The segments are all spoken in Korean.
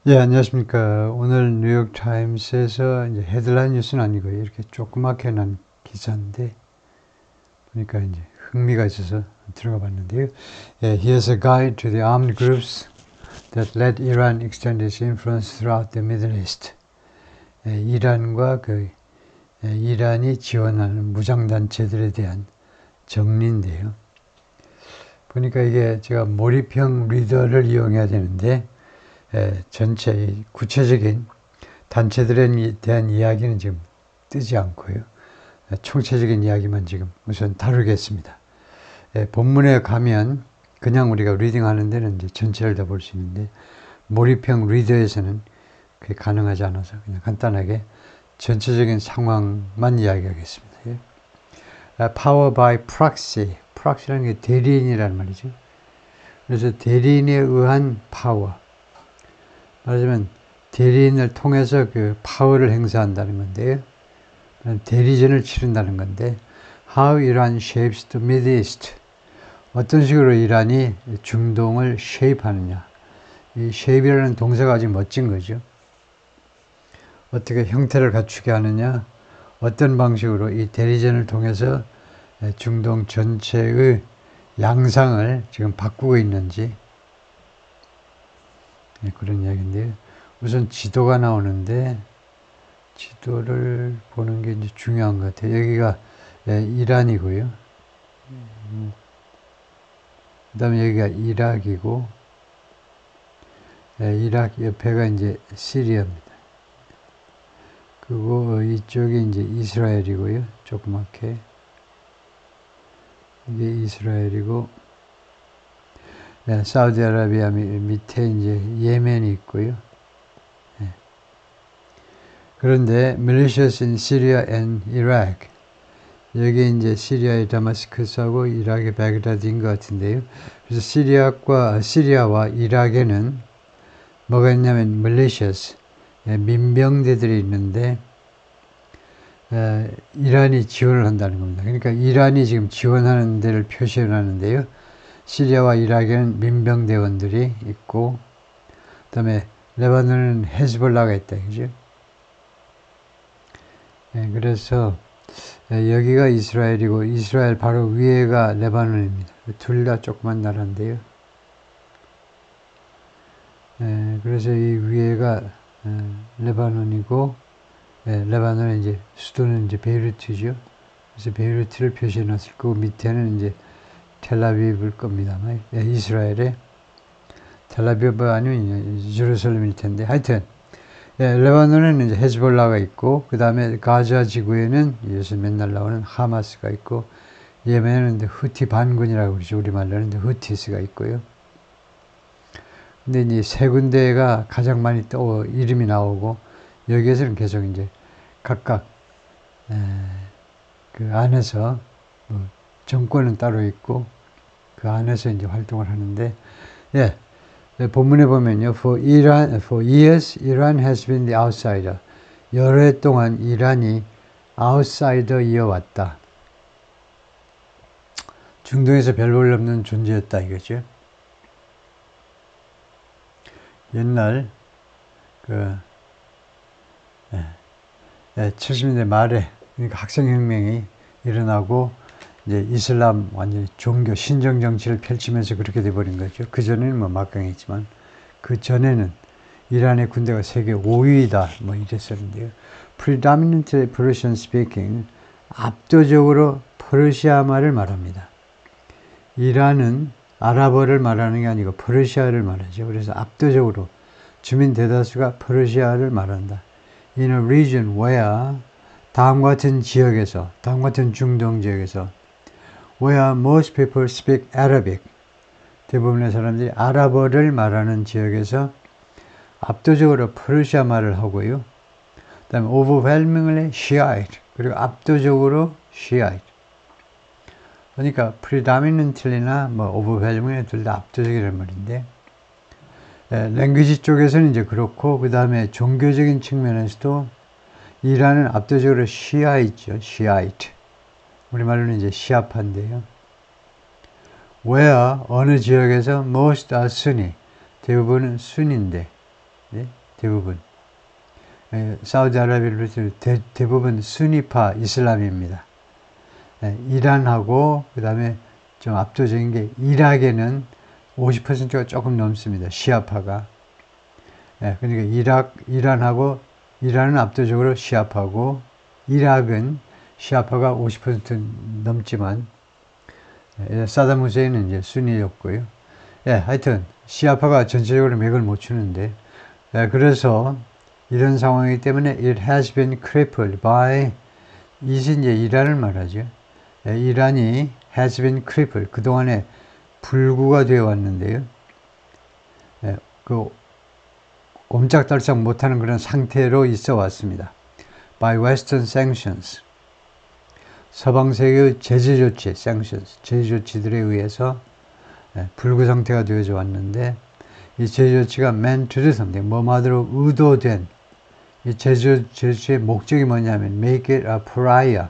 예, 안녕하십니까. 오늘 뉴욕 타임스에서 이제 헤드라인 뉴스는 아니고요. 이렇게 조그맣게 난 기사인데, 보니까 이제 흥미가 있어서 들어가 봤는데요. 예, Here's a guide to the armed groups that let Iran extend its influence throughout the Middle East. 예, 이란과 이란이 지원하는 무장단체들에 대한 정리인데요. 보니까 이게 제가 몰입형 리더를 이용해야 되는데, 전체 구체적인 단체들에 대한 이야기는 지금 뜨지 않고요. 총체적인 이야기만 지금 우선 다루겠습니다. 본문에 가면 그냥 우리가 리딩하는 데는 이제 전체를 다 볼 수 있는데 몰입형 리더에서는 그게 가능하지 않아서 그냥 간단하게 전체적인 상황만 이야기하겠습니다. Power by proxy. proxy라는 게 대리인이라는 말이죠. 그래서 대리인에 의한 파워. 말하자면 대리인을 통해서 그 파워를 행사한다는 건데요. 대리전을 치른다는 건데 How Iran shapes the Middle East. 어떤 식으로 이란이 중동을 shape하느냐. 이 shape이라는 동사가 아주 멋진 거죠. 어떻게 형태를 갖추게 하느냐. 어떤 방식으로 이 대리전을 통해서 중동 전체의 양상을 지금 바꾸고 있는지 그런 이야기인데요. 우선 지도가 나오는데 지도를 보는 게 이제 중요한 것 같아요. 여기가 이란이고요. 그 다음에 여기가 이락이고, 이락 옆에가 이제 시리아입니다. 그리고 이쪽이 이제 이스라엘이고요. 조그맣게. 이게 이스라엘이고, 사우디아라비아 밑에 이제 예멘이 있고요. 그런데 militias in Syria and Iraq 여기 이제 시리아의 다마스커스하고 이락의 바그다드인 것 같은데요. 그래서 시리아와 이락에는 뭐가 있냐면 militias 민병대들이 있는데 이란이 지원을 한다는 겁니다. 그러니까 이란이 지금 지원하는 데를 표시하는데요. 시리아와 이락에는 민병대원들이 있고 그다음에 레바논은 헤즈볼라가 있다. 그죠? 그래서 여기가 이스라엘이고 이스라엘 바로 위에가 레바논입니다. 둘 다 조그만 나라인데요. 그래서 이 위에가 레바논이고 레바논의 이제 수도는 이제 베이루트죠. 그래서 베이루트를 표시해 놨을 거고 밑에는 이제 텔아비브일 겁니다. 이스라엘의 텔아비브 아니면 예루살렘일 텐데 하여튼 레바논에는 이제 헤즈볼라가 있고, 그 다음에 가자 지구에는 요새 맨날 나오는 하마스가 있고, 예멘에는 후티 반군이라고 그러죠. 우리말로는 후티스가 있고요. 근데 이제 세 군데가 가장 많이 이름이 나오고, 여기에서는 계속 이제 각각, 그 안에서, 정권은 따로 있고, 그 안에서 이제 활동을 하는데, 본문에 보면요. For years, Iran has been the outsider. 여러 해 동안 이란이 아웃사이더이어 왔다. 중동에서 별 볼 없는 존재였다 이거죠. 옛날 70년대 말에 그러니까 학생혁명이 일어나고 이제 이슬람 완전히 종교 신정 정치를 펼치면서 그렇게 돼버린 거죠. 그 전에는 뭐 막강했지만 그 전에는 이란의 군대가 세계 5위다 뭐 이랬었는데요. Predominantly Persian speaking 압도적으로 퍼르시아말을 말합니다. 이란은 아랍어를 말하는 게 아니고 퍼르시아를 말하죠. 그래서 압도적으로 주민 대다수가 퍼르시아를 말한다. In a region where 다음과 같은 지역에서, 다음과 같은 중동 지역에서 where most people speak Arabic 대부분의 사람들이 아랍어를 말하는 지역에서 압도적으로 퍼르시아 말을 하고요. 그 다음에 overwhelmingly Shiite 그리고 압도적으로 Shiite 그러니까 predominantly나 뭐 overwhelmingly 둘 다 압도적이라는 말인데 랭귀지 쪽에서는 이제 그렇고 그 다음에 종교적인 측면에서도 이란은 압도적으로 시아이죠. Shiite 우리말로는 이제 시아파인데요. where 어느 지역에서 most are Sunni 대부분은 순인데 예? 대부분. 사우디아라비아를 대부분 수니파 이슬람입니다. 이란하고 그 다음에 좀 압도적인 게 이락에는 50%가 조금 넘습니다. 시아파가. 그러니까 이란은 압도적으로 시아파고 이락은 시아파가 50% 넘지만 사담 후세인은 이제 순위였고요. 하여튼 시아파가 전체적으로 맥을 못 추는데 그래서 이런 상황이기 때문에 it has been crippled by 이것이 이제 이란을 말하죠. 이란이 has been crippled 그동안에 불구가 되어 왔는데요. 그 옴짝달싹 못하는 그런 상태로 있어 왔습니다. by western sanctions 서방 세계의 제재 조치, sanctions, 제재 조치들에 의해서 불구 상태가 되어져 왔는데 이 제재 조치가 meant to do something, 뭐마저로 의도된 이 제재 조치의 목적이 뭐냐면 make it a pariah,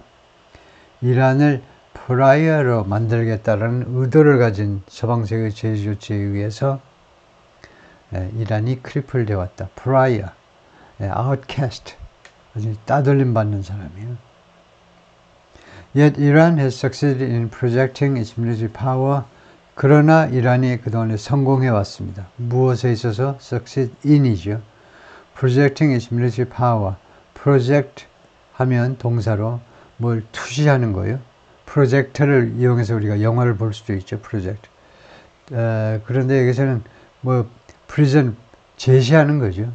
이란을 pariah로 만들겠다라는 의도를 가진 서방 세계의 제재 조치에 의해서 이란이 크리플 되어 왔다. pariah, outcast, 아주 따돌림 받는 사람이에요. Yet Iran has succeeded in projecting its military power. 그러나 이란이 그동안에 성공해 왔습니다. 무엇에 있어서? succeed in이죠. projecting its military power. project 하면 동사로 뭘 투시하는 거예요. 프로젝터를 이용해서 우리가 영화를 볼 수도 있죠. project. 그런데 여기서는 뭐 present 제시하는 거죠.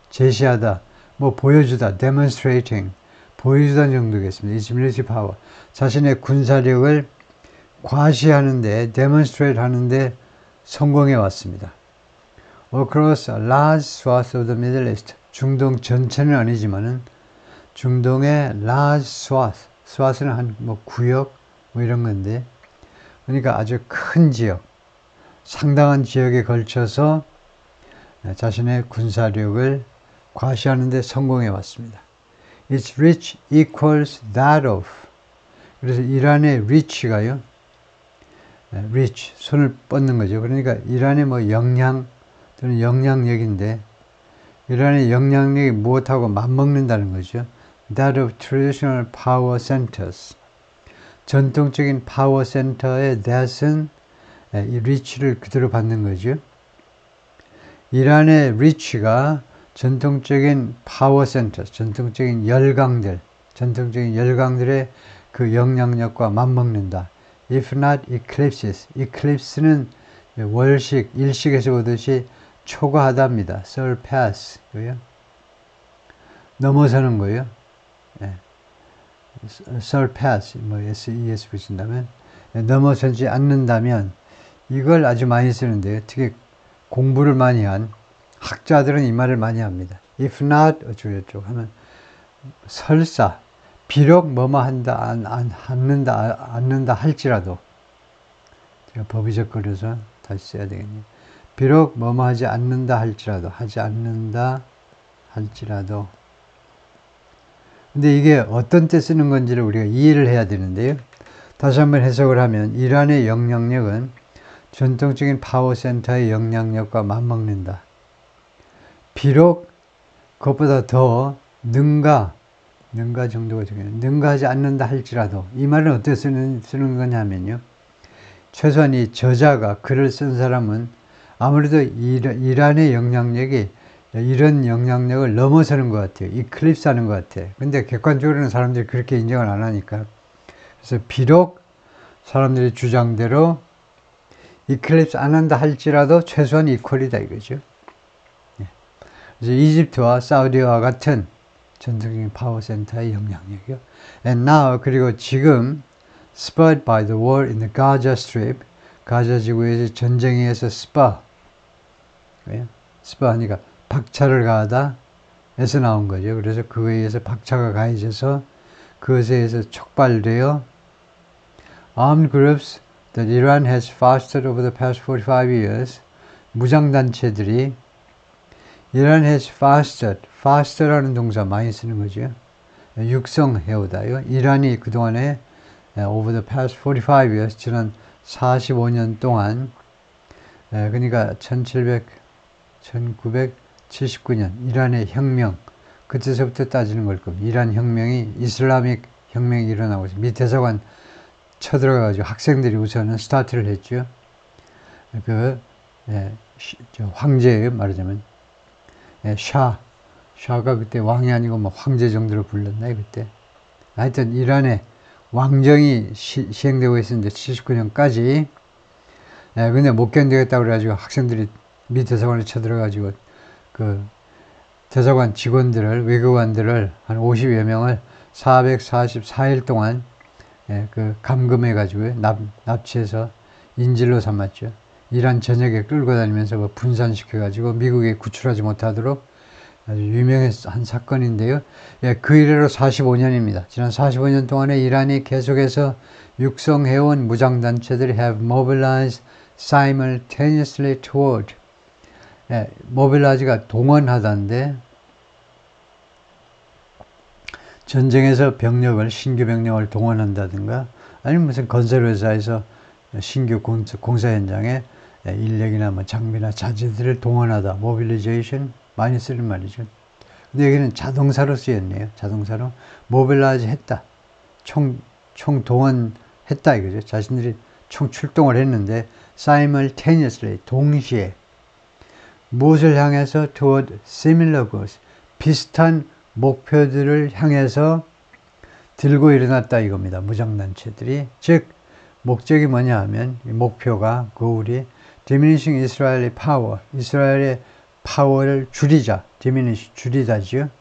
제시하다, 뭐 보여주다, demonstrating. 보여주다는 정도겠습니다. 이 military power. 자신의 군사력을 과시하는데, demonstrate 하는데 성공해 왔습니다. Across a large swath of the Middle East. 중동 전체는 아니지만은 중동의 large swath. swath는 한 뭐 구역 뭐 이런 건데, 그러니까 아주 큰 지역, 상당한 지역에 걸쳐서 자신의 군사력을 과시하는데 성공해 왔습니다. Its reach equals that of. 그래서 이란의 reach가요. reach, 손을 뻗는 거죠. 그러니까 이란의 뭐 역량 또는 영향력인데 이란의 영향력이 무엇하고 맞먹는다는 거죠. That of traditional power centers. 전통적인 파워 센터의 that은 이 reach를 그대로 받는 거죠. 이란의 reach가 전통적인 파워 센터, 전통적인 열강들의 그 영향력과 맞먹는다. If not eclipses. eclipse는 월식, 일식에서 보듯이 초과하다입니다. surpass. 넘어서는 거예요. surpass, 뭐 SES 붙인다면, 넘어서지 않는다면, 이걸 아주 많이 쓰는데요. 특히 공부를 많이 한 학자들은 이 말을 많이 합니다. If not 어쩌고저쩌고 하면 설사 비록 뭐뭐 한다 않는다 할지라도 제가 버비적거려서 다시 써야 되겠네요. 비록 뭐뭐 하지 않는다 할지라도 근데 이게 어떤 때 쓰는 건지를 우리가 이해를 해야 되는데요. 다시 한번 해석을 하면 이란의 영향력은 전통적인 파워센터의 영향력과 맞먹는다. 비록 그것보다 더 능가 정도가 중요해요. 능가하지 않는다 할지라도 이 말은 어떻게 쓰는 거냐면요. 최소한 이 저자가 글을 쓴 사람은 아무래도 이란의 영향력이 이런 영향력을 넘어서는 것 같아요. 이클립스 하는 것 같아요. 근데 객관적으로는 사람들이 그렇게 인정을 안 하니까. 그래서 비록 사람들의 주장대로 이클립스 안 한다 할지라도 최소한 이퀄이다 이거죠. 그래서 이집트와 사우디와 같은 전통적인 파워센터의 영향력이요. And now, 그리고 지금 spurred by the war in the Gaza Strip, 가자 지구에서 전쟁에 의해서 spur 하니까 박차를 가하다 에서 나온 거죠. 그래서 그거에 의해서 박차가 가해져서 그것에 의해서 촉발되어 armed groups that Iran has fostered over the past 45 years, 무장단체들이 Iran has foster라는 동사 많이 쓰는 거죠. 육성해오다요. 이란이 그동안에 over the past 45 years, 지난 45년 동안, 그러니까 1900 79년 이란의 혁명, 그때서부터 따지는 걸 겁니다. 이란 혁명이 이슬람식 혁명이 일어나고 있어요. 밑에서관 쳐들어가가지고 학생들이 우선은 스타트를 했죠. 황제예요, 말하자면. 샤가 그때 왕이 아니고 뭐 황제 정도로 불렀나요, 그때. 하여튼 이란의 왕정이 시행되고 있었는데 79년까지. 근데 못 견디겠다고 그래가지고 학생들이 밑에서관에 쳐들어가지고 그 대사관 직원들을, 외교관들을 한 50여 명을 444일 동안 그 감금해가지고 납치해서 인질로 삼았죠. 이란 전역에 끌고 다니면서 뭐 분산시켜가지고 미국에 구출하지 못하도록 아주 유명한 사건인데요. 그 이래로 45년입니다. 지난 45년 동안에 이란이 계속해서 육성해온 무장단체들이 have mobilized simultaneously toward 모빌라이즈가 동원하다인데 전쟁에서 신규 병력을 동원한다든가 아니면 무슨 건설회사에서 신규 공사 현장에 인력이나 뭐 장비나 자재들을 동원하다, 모빌리제이션 많이 쓰는 말이죠. 근데 여기는 자동사로 쓰였네요. 자동사로 모빌라이즈 했다, 총 동원했다 이거죠. 자신들이 총 출동을 했는데 simultaneously 동시에 무엇을 향해서 toward similar goals 비슷한 목표들을 향해서 들고 일어났다 이겁니다. 무장단체들이. 즉 목적이 뭐냐 하면 목표가 goal이 diminishing Israeli power, 이스라엘의 파워를 줄이자, diminish 줄이다지요. 그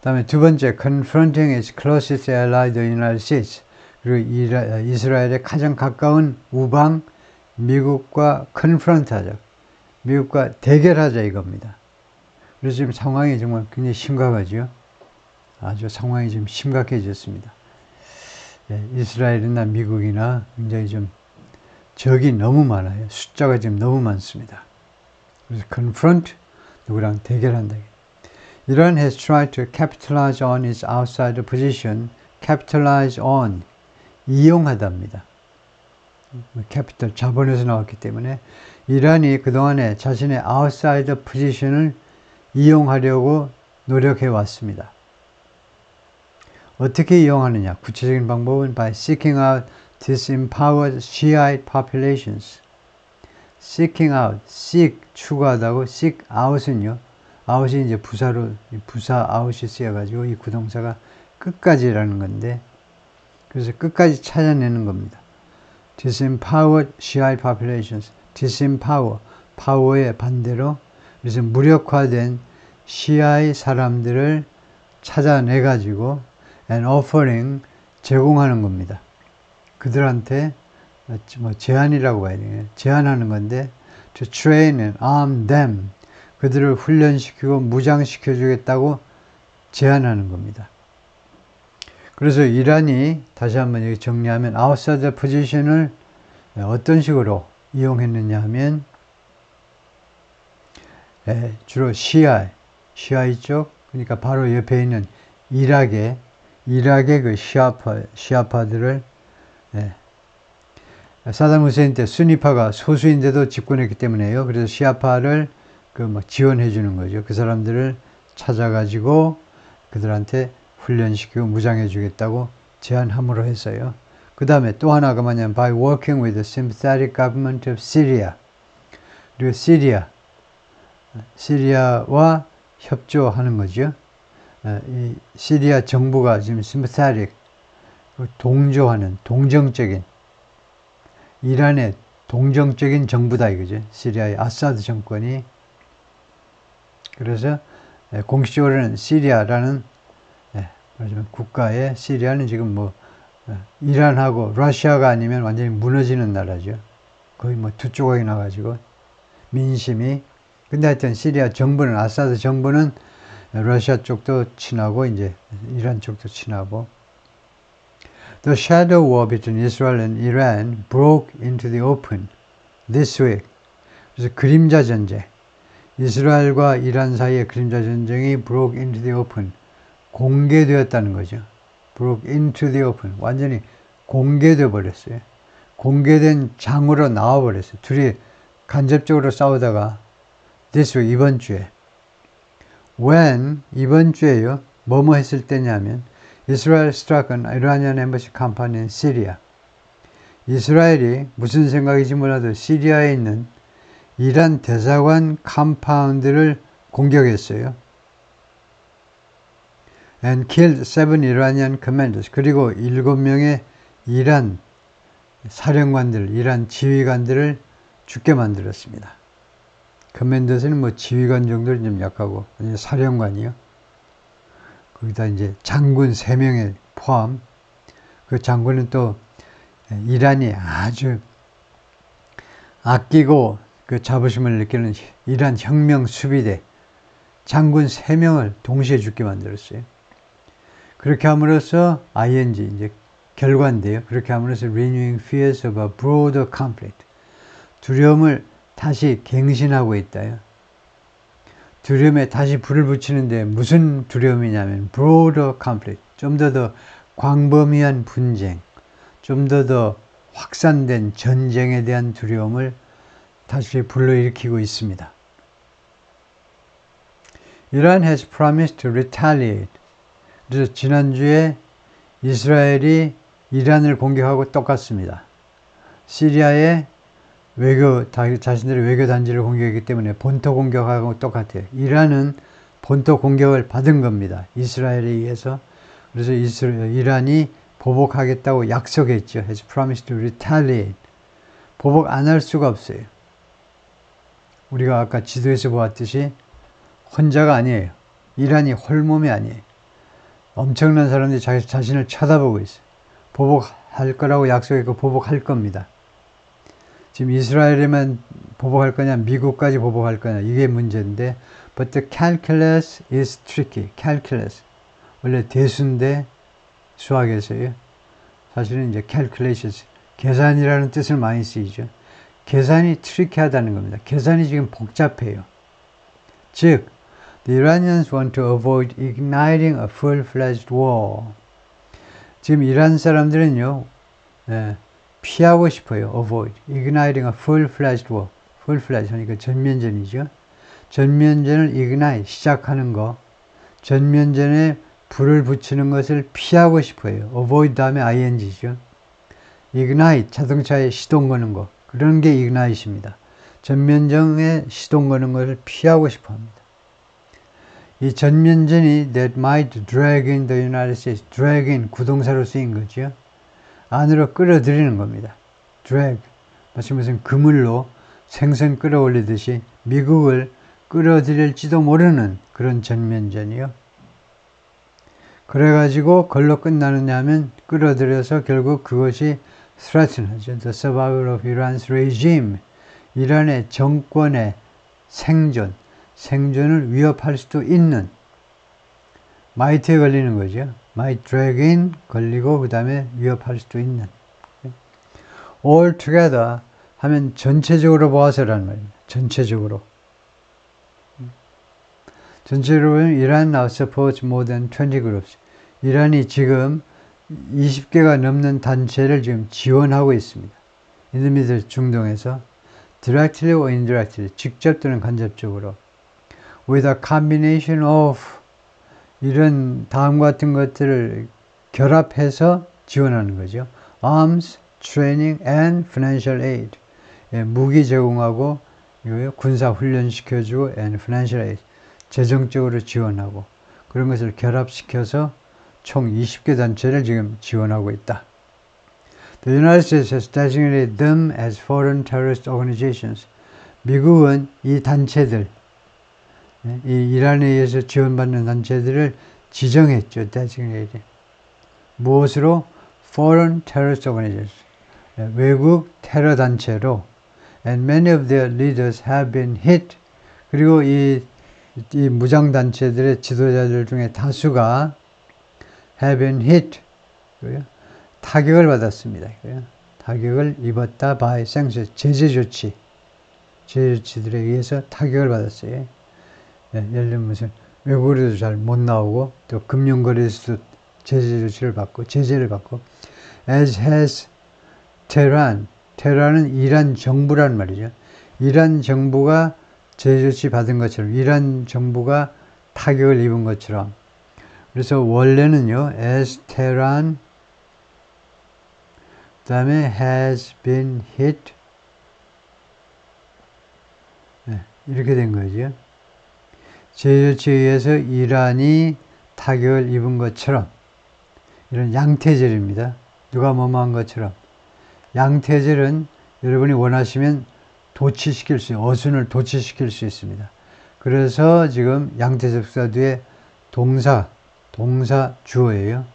다음에 두 번째 confronting its closest ally, the United States. 그리고 이스라엘의 가장 가까운 우방 미국과 컨프런트하자, 미국과 대결하자 이겁니다. 그래서 지금 상황이 정말 굉장히 심각하죠. 아주 상황이 지금 심각해졌습니다. 이스라엘이나 미국이나 굉장히 좀 적이 너무 많아요. 숫자가 지금 너무 많습니다. 그래서 confront, 누구랑 대결한다. Iran has tried to capitalize on its outside position, capitalize on, 이용하답니다. 캐피털, 자본에서 나왔기 때문에 이란이 그동안에 자신의 아웃사이더 포지션을 이용하려고 노력해 왔습니다. 어떻게 이용하느냐? 구체적인 방법은 by seeking out disempowered Shiite populations. seeking out, seek 추구하다고, seek out은요. out이 이제 부사 out이 쓰여가지고 이 구동사가 끝까지라는 건데, 그래서 끝까지 찾아내는 겁니다. disempowered Shiite populations. disempower, power의 반대로, 그래서 무력화된 시아의 사람들을 찾아내가지고 and offering, 제공하는 겁니다. 그들한테 뭐 제안이라고 봐야 되겠네요. 제안하는 건데 to train and arm them, 그들을 훈련시키고 무장시켜 주겠다고 제안하는 겁니다. 그래서 이란이 다시 한번 여기 정리하면 outside position을 어떤 식으로 이용했느냐 하면 주로 시아이 쪽, 그러니까 바로 옆에 있는 이락의 그 시아파들을 사담 후세인 때 수니파가 소수인데도 집권했기 때문에요. 그래서 시아파를 지원해 주는 거죠. 그 사람들을 찾아가지고 그들한테 훈련시키고 무장해 주겠다고 제안함으로 했어요. 그 다음에 또 하나가 뭐냐면 by working with the sympathetic government of Syria. 그리고 시리아와 협조하는 거죠. 이 시리아 정부가 지금 sympathetic, 동조하는, 동정적인, 이란의 동정적인 정부다 이거죠. 시리아의 아사드 정권이. 그래서 공식적으로는 시리아라는 국가에, 시리아는 지금 뭐 이란하고 러시아가 아니면 완전히 무너지는 나라죠. 거의 뭐 두 조각이 나가지고 민심이. 근데 하여튼 시리아 정부는, 아사드 정부는 러시아 쪽도 친하고 이제 이란 쪽도 친하고. The shadow war between Israel and Iran broke into the open this week. 그래서 그림자 전쟁, 이스라엘과 이란 사이의 그림자 전쟁이 broke into the open, 공개되었다는 거죠. broke into the open, 완전히 공개되어 버렸어요. 공개된 장으로 나와 버렸어요. 둘이 간접적으로 싸우다가 this week, 이번 주에. when, 이번 주에요. 뭐뭐 했을 때냐면 Israel struck an Iranian embassy company in Syria. 이스라엘이 무슨 생각인지 몰라도 시리아에 있는 이란 대사관 컴파운드를 공격했어요. and killed 7 Iranian commanders. 그리고 7명의 이란 사령관들, 이란 지휘관들을 죽게 만들었습니다. 커맨더스는 뭐 지휘관 정도는 좀 약하고 사령관이요. 거기다 이제 장군 3명에 포함. 그 장군은 또 이란이 아주 아끼고 그 자부심을 느끼는 이란 혁명 수비대 장군 3명을 동시에 죽게 만들었어요. 그렇게 함으로써 ing 이제 결과인데요. 그렇게 함으로써 renewing fears of a broader conflict. 두려움을 다시 갱신하고 있다요. 두려움에 다시 불을 붙이는데 무슨 두려움이냐면 broader conflict. 좀 더 광범위한 분쟁, 좀 더 확산된 전쟁에 대한 두려움을 다시 불러일으키고 있습니다. Iran has promised to retaliate. 그래서 지난주에 이스라엘이 이란을 공격하고 똑같습니다. 시리아의 자신들의 외교 단지를 공격했기 때문에 본토 공격하고 똑같아요. 이란은 본토 공격을 받은 겁니다. 이스라엘에 의해서. 그래서 이란이 보복하겠다고 약속했죠. has promised to retaliate. 보복 안 할 수가 없어요. 우리가 아까 지도에서 보았듯이 혼자가 아니에요. 이란이 홀몸이 아니에요. 엄청난 사람들이 자신을 쳐다보고 있어요. 보복할 거라고 약속했고 보복할 겁니다. 지금 이스라엘에만 보복할 거냐, 미국까지 보복할 거냐, 이게 문제인데, but the calculus is tricky. calculus. 원래 대수인데, 수학에서요. 사실은 이제 calculations. 계산이라는 뜻을 많이 쓰이죠. 계산이 트리키하다는 겁니다. 계산이 지금 복잡해요. 즉, the Iranians want to avoid igniting a full-fledged war. 지금 이란 사람들은요, 피하고 싶어요. avoid. igniting a full-fledged war. full-fledged 하니까 전면전이죠. 전면전을 ignite, 시작하는 거. 전면전에 불을 붙이는 것을 피하고 싶어요. avoid 다음에 ing죠. ignite, 자동차에 시동 거는 거. 그런 게 ignite입니다. 전면전에 시동 거는 것을 피하고 싶어 합니다. 이 전면전이 that might drag in the United States. drag in, 구동사로 쓰인 거죠. 안으로 끌어들이는 겁니다. drag. 마치 무슨 그물로 생선 끌어올리듯이 미국을 끌어들일지도 모르는 그런 전면전이요. 그래가지고 걸로 끝나느냐 하면 끌어들여서 결국 그것이 threaten 하죠. The survival of Iran's regime. 이란의 정권의 생존을 위협할 수도 있는 might에 걸리는 거죠. might drag in 걸리고 그 다음에 위협할 수도 있는. all together 하면 전체적으로 보아서라는 말입니다. 전체적으로 보면 Iran now supports more than 20 groups. 이란이 지금 20개가 넘는 단체를 지금 지원하고 있습니다. in the middle, 중동에서 directly or indirectly, 직접 또는 간접적으로 with a combination of 이런 다음 같은 것들을 결합해서 지원하는 거죠. arms, training and financial aid. 무기 제공하고 군사 훈련 시켜주고 and financial aid. 재정적으로 지원하고 그런 것을 결합시켜서 총 20개 단체를 지금 지원하고 있다. The United States has designated them as foreign terrorist organizations. 미국은 이 단체들, 이 이란에 의해서 지원받는 단체들을 지정했죠. designated. 무엇으로? Foreign terrorist organizations. 외국 테러 단체로. And many of their leaders have been hit. 그리고 이 무장단체들의 지도자들 중에 다수가 have been hit. 타격을 받았습니다. 타격을 입었다 by sanctions. 제재 조치들에 의해서 타격을 받았어요. 예를 들면 무슨 외국으로도 잘 못 나오고 또 금융거래에서도 제재를 받고 as has Tehran. 테헤란은 이란 정부란 말이죠. 이란 정부가 제조치 받은 것처럼 이란 정부가 타격을 입은 것처럼. 그래서 원래는요, as Tehran, 그 다음에 has been hit, 네, 이렇게 된 거죠. 제조치에 의해서 이란이 타격을 입은 것처럼, 이런 양태절입니다. 누가 뭐뭐한 것처럼. 양태절은 여러분이 원하시면 도치시킬 수, 어순을 도치시킬 수 있습니다. 그래서 지금 양태접사 뒤에 동사 주어예요.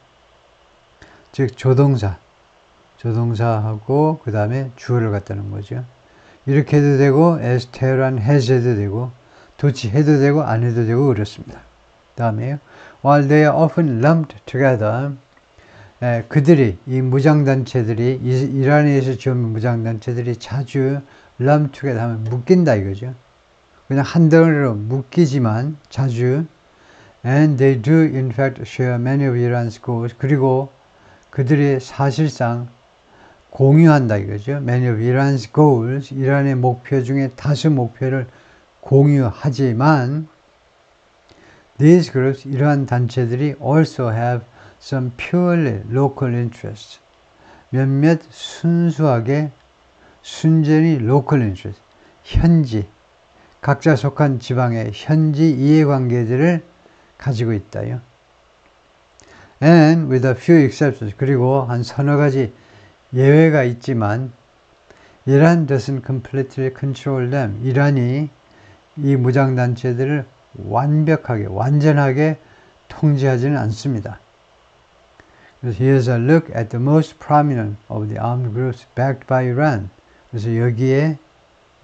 즉 조동사하고 그 다음에 주어를 갖다 놓은 거죠. 이렇게 해도 되고 as Tehran has 해도 되고 도치해도 되고 안 해도 되고 그렇습니다. 다음에요. While they are often lumped together, 그들이 이 무장단체들이 이란에서 지은 무장단체들이 자주 lump together 하면 묶인다 이거죠. 그냥 한 덩어리로 묶이지만 자주 and they do in fact share many of Iran's goals. 그리고 그들이 사실상 공유한다 이거죠. Many of Iran's goals. 이란의 목표 중에 다수 목표를 공유하지만 these groups, 이러한 단체들이 also have some purely local interests. 몇몇 순전히 local interest, 현지, 각자 속한 지방의 현지 이해관계들을 가지고 있다요. And with a few exceptions, 그리고 한 서너 가지 예외가 있지만 Iran doesn't completely control them. 이란이 이 무장단체들을 완전하게 통제하지는 않습니다. 그래서 here's a look at the most prominent of the armed groups backed by Iran. 그래서 여기에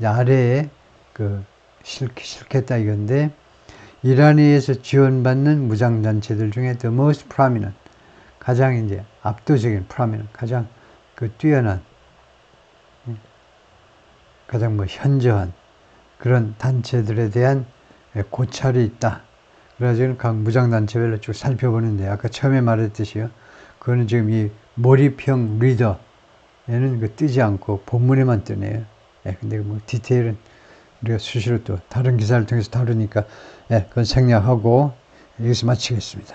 아래에 그 실겠다 이건데 이란에 의해서 지원받는 무장단체들 중에 the most prominent, 가장 이제 압도적인 prominent, 가장 그 뛰어난, 가장 뭐 현저한 그런 단체들에 대한 고찰이 있다. 그래서 지금 각 무장단체별로 쭉 살펴보는데 아까 처음에 말했듯이요. 그거는 지금 이 몰입형 리더에는 그 뜨지 않고 본문에만 뜨네요. 근데 뭐 디테일은 우리가 수시로 또 다른 기사를 통해서 다루니까 그건 생략하고 여기서 마치겠습니다.